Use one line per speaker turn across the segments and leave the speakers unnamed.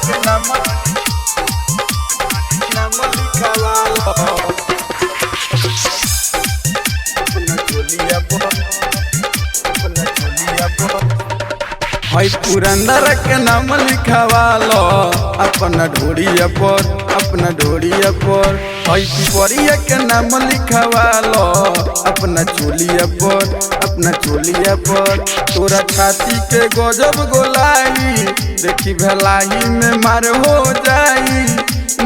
के नाम लिखवालो अपना चोलिया पर भाई पुरंदर के नाम लिखवालो अपना ढोड़िया पर भाई पिपरिया के नाम लिखवालो अपना चोलिया पर तोरा छाती के गजब गोलाई देखी भलाई में मार हो जाई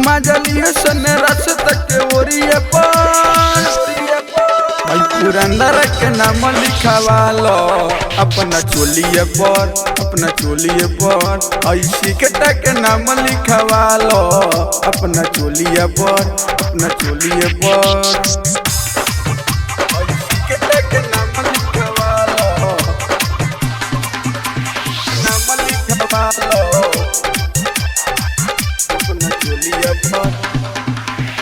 मजलिया सन रस तक के ओरिया पर भाई पुरंदर के नाम लिखवालो अपना चोलिया पर ऐसी के नाम लिखवालो अपना चोलिया पर ऐसी के नाम लिखवालो अपना चोलिया पर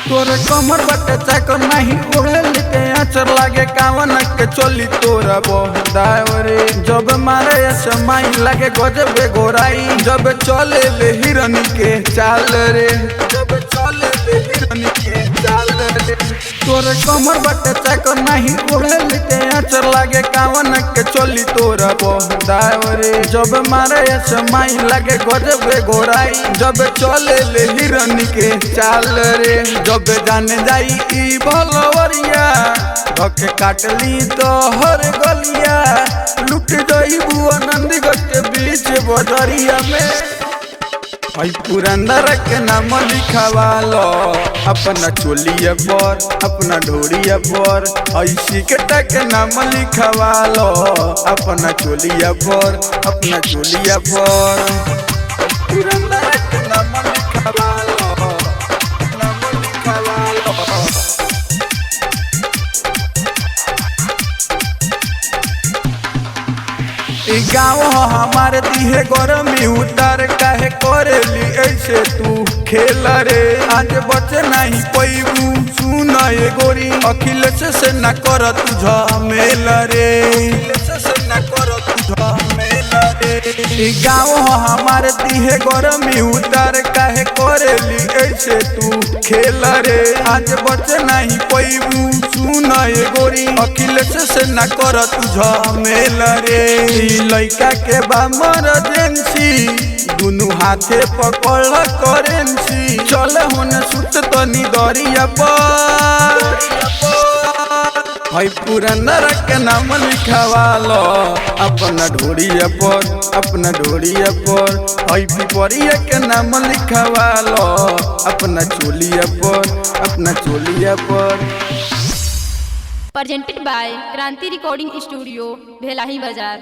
तोरे कमर बटे चाकर नहीं ओढ़ल के आचर लागे कावन के चोली तोरा बहुदावरे जब मारे समाई लागे गजबे गोराई जब चले ले हिरनी के चाल रे तोरे कमर बटे चाकर नहीं ओढ़ल के आचर लागे कावन के चोली तोरा बहुदावरे जब मारे समाई लागे गजबे गोराई जब चले ले हिरनी के चाल रे जब जाने जाई ई भलवरिया धके काटली तो हर गलिया लुट जाई बुआनंदगढ़ के बीच बजरिया में भाई पुरंदर के नाम लिखवालो अपना चोलिया पर अपना ढोड़िया पर ऐसी के नाम लिखवालो अपना चोलिया पर पुरंदर के नाम लिखवालो गाँव हमारे दिहे गरमी उतार काहे करेली ऐसे तू खेल रे आज बचे नहीं पैबू सुन ये गोरी अखिलेश से न कर तू झमेल रे गाँव हमारे दिहे गरमी उतार काहे करेली ऐसे तू खेल रे आज बचे नहीं पैबू सुन ये गोरी अखिलेश से न कर तू झमेल रे लइका के बा इमरजेंसी दुनु हाथे पकड़ करेंसी चले होने सुत तनी दरिया पर भाई पुरंदर के नाम लिखवालो अपना ढोड़िया पर भाई पिपरिया के नाम लिखवालो अपना चोलिया पर
presented by Kranti Recording Studio, Bhelai Bazar।